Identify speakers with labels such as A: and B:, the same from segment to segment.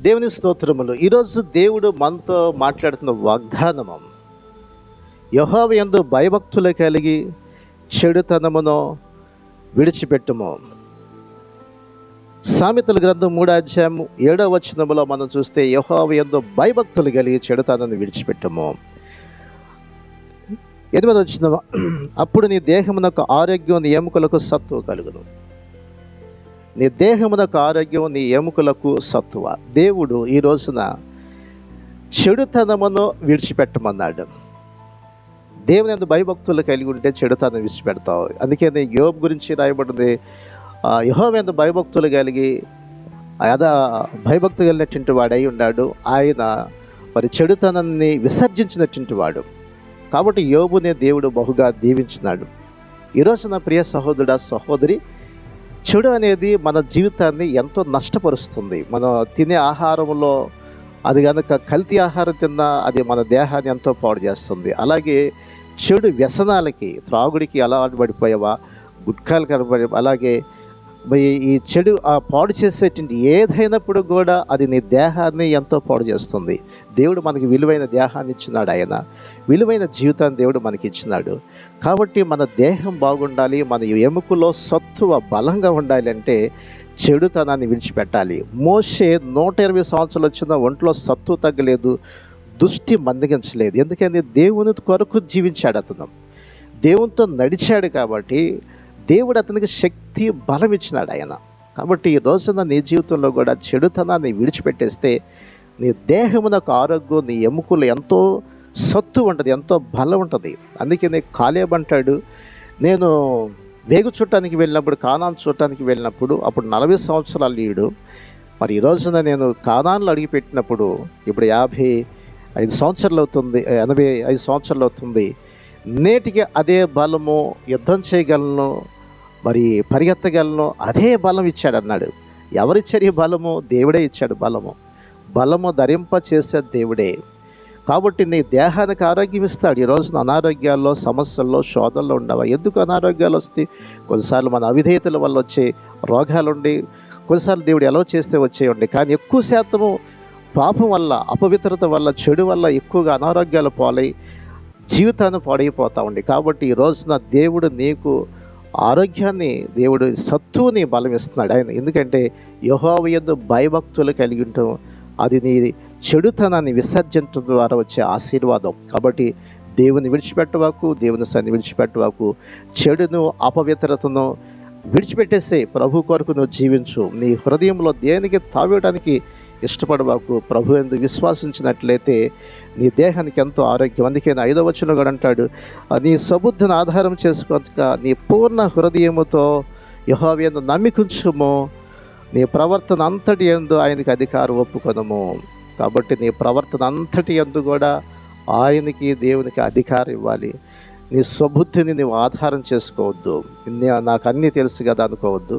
A: దేవుని స్తోత్రములు. ఈరోజు దేవుడు మనతో మాట్లాడుతున్న వాగ్దానము, యెహోవా యందు భయభక్తులు కలిగి చెడుతనమును విడిచిపెట్టుము. సామెతల గ్రంథం 3:7 మనం చూస్తే, యెహోవా యందు భయభక్తులు కలిగి చెడుతనాన్ని విడిచిపెట్టుము. 8 అప్పుడు నీ దేహమునకు ఆరోగ్యం, నీ ఎముకలకు సత్తువ కలుగును. నీ దేహమునకు ఆరోగ్యం, నీ ఎముకలకు సత్తువ. దేవుడు ఈ రోజున చెడుతనమును విడిచిపెట్టమన్నాడు. దేవుని యందు భయభక్తులు కలిగి ఉంటే చెడుతనం విడిచిపెడతావు. అందుకని యోబు గురించి రాయబడింది, యెహోవా యందు భయభక్తులు కలిగి భయభక్తులు కలిగినటువంటి వాడై ఉన్నాడు. ఆయన మరి చెడుతనాన్ని విసర్జించినటువంటి వాడు. కాబట్టి యోబునే దేవుడు బహుగా దీవించినాడు. ఈరోజు నా ప్రియ సహోదరుడా, సహోదరి, చెడు అనేది మన జీవితాన్ని ఎంతో నష్టపరుస్తుంది. మనం తినే ఆహారంలో అది కనుక కల్తీ ఆహారం తిన్నా అది మన దేహాన్ని ఎంతో పాడు చేస్తుంది. అలాగే చెడు వ్యసనాలకి, త్రాగుడికి అలవాటు పడిపోయావా, గుట్కాలు కనబడి, అలాగే ఈ చెడు పాడు చేసేటువంటి ఏదైనప్పుడు కూడా అది నీ దేహాన్ని ఎంతో పాడు చేస్తుంది. దేవుడు మనకి విలువైన దేహాన్ని ఇచ్చినాడు. ఆయన విలువైన జీవితాన్ని దేవుడు మనకి ఇచ్చినాడు. కాబట్టి మన దేహం బాగుండాలి, మన ఎముకలో సత్తువ బలంగా ఉండాలి అంటే చెడుతనాన్ని విడిచిపెట్టాలి. మోషే 120 సంవత్సరాలు వచ్చిన ఒంట్లో సత్తువ తగ్గలేదు, దృష్టి మందగించలేదు. ఎందుకంటే దేవుని కొరకు జీవించాడు. అతను దేవునితో నడిచాడు కాబట్టి దేవుడు అతనికి శక్తి, బలం ఇచ్చినాడు ఆయన. కాబట్టి ఈ రోజున నీ జీవితంలో కూడా చెడుతనాన్ని విడిచిపెట్టేస్తే నీ దేహమునకు ఆరోగ్యం, నీ ఎముకలు ఎంతో సత్తు ఉంటుంది, ఎంతో బలం ఉంటుంది. అందుకనే కాలేబు అంటాడు, నేను వేగు చూడటానికి వెళ్ళినప్పుడు, కానాను చూడటానికి వెళ్ళినప్పుడు అప్పుడు 40 సంవత్సరాలు లీడు. మరి ఈ రోజున నేను కానాన్లో అడిగిపెట్టినప్పుడు ఇప్పుడు 55 సంవత్సరాలు అవుతుంది, 85 సంవత్సరాలు అవుతుంది. నేటికి అదే బలము, యుద్ధం చేయగలను, మరి పరిగెత్తగలను, అదే బలం ఇచ్చాడు అన్నాడు. ఎవరిచ్చారు ఈ బలము? దేవుడే ఇచ్చాడు. బలము ధరింప చేసే దేవుడే. కాబట్టి నీ దేహానికి ఆరోగ్యం ఇస్తాడు. ఈ రోజున అనారోగ్యాల్లో, సమస్యల్లో, శోధనలో ఉండవా? ఎందుకు అనారోగ్యాలు వస్తాయి? కొన్నిసార్లు మన అవిధేయతల వల్ల వచ్చే రోగాలుండి, కొన్నిసార్లు దేవుడు ఎలా చేస్తే వచ్చేయండి. కానీ ఎక్కువ శాతము పాపం వల్ల, అపవిత్రత వల్ల, చెడు వల్ల ఎక్కువగా అనారోగ్యాలు పాలై జీవితాన్ని పాడైపోతా ఉండి. కాబట్టి ఈ రోజున దేవుడు నీకు ఆరోగ్యాన్ని, దేవుడు సత్తువుని బలం ఇస్తున్నాడు ఆయన. ఎందుకంటే యెహోవా యందు భయభక్తులు కలిగి ఉంటాం, అది నీ చెడుతనాన్ని విసర్జించడం ద్వారా వచ్చే ఆశీర్వాదం. కాబట్టి దేవుని విడిచిపెట్టవాకు, దేవుని సన్ని విడిచిపెట్టవాకు, చెడును, అపవిత్రతను విడిచిపెట్టేసే ప్రభు కొరకు నువ్వు జీవించు. నీ హృదయంలో దేనికి తావేయడానికి ఇష్టపడవాకు. ప్రభు యందు విశ్వాసించినట్లయితే నీ దేహానికి ఎంతో ఆరోగ్యం. అందుకే 5వ వచనం కూడా అంటాడు, నీ సబుద్ధిని ఆధారం చేసుకోక నీ పూర్ణ హృదయముతో యెహోవా యందు నమ్మికుంచుము, నీ ప్రవర్తన అంతటి యందు ఆయనకి అధికారం ఒప్పుకొనుము. కాబట్టి నీ ప్రవర్తన అంతటి యందు కూడా ఆయనకి, దేవునికి అధికారం ఇవ్వాలి. నీ స్వబుద్ధిని నువ్వు ఆధారం చేసుకోవద్దు, నాకు అన్నీ తెలుసు కదా అనుకోవద్దు.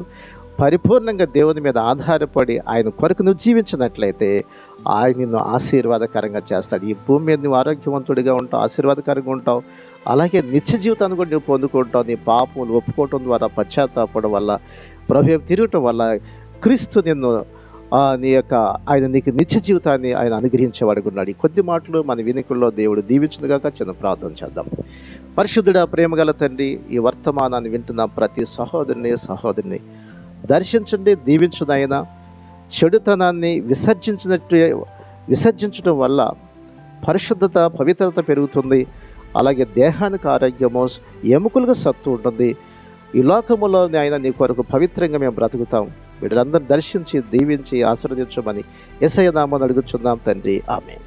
A: పరిపూర్ణంగా దేవుని మీద ఆధారపడి ఆయన కొరకు నువ్వు జీవించినట్లయితే ఆయన నిన్ను ఆశీర్వాదకరంగా చేస్తాడు. ఈ భూమి మీద నువ్వు ఆరోగ్యవంతుడిగా ఉంటావు, ఆశీర్వాదకరంగా ఉంటావు. అలాగే నిత్య జీవితాన్ని కూడా నువ్వు పొందుకుంటావు. నీ పాపములు ఒప్పుకోవటం ద్వారా, పశ్చాత్తాపడం వల్ల, ప్రభు తిరగటం వల్ల క్రీస్తు నిన్ను ఆయన నీకు నిత్య జీవితాన్ని ఆయన అనుగ్రహించేవాడుకున్నాడు. ఈ కొద్ది మాటలు మన వినికుల్లో దేవుడు దీవించునుగాక. చిన్న ప్రార్థన చేద్దాం. పరిశుద్ధుడా, ప్రేమగల తండ్రి, ఈ వర్తమానాన్ని వింటున్న ప్రతి సహోదరిని దర్శించండి, దీవించునైనా. చెడుతనాన్ని విసర్జించడం వల్ల పరిశుద్ధత, పవిత్రత పెరుగుతుంది. అలాగే దేహానికి ఆరోగ్యము, ఎముకలుగా సత్తు ఉంటుంది. ఈ లోకములో ఆయన నీ కొరకు పవిత్రంగా మేము బ్రతుకుతాం. వీళ్ళందరూ దర్శించి, దీవించి, ఆశీర్వదించమని యేసయ్య నామమున అడుగుచున్నాం తండ్రి. ఆమేన్.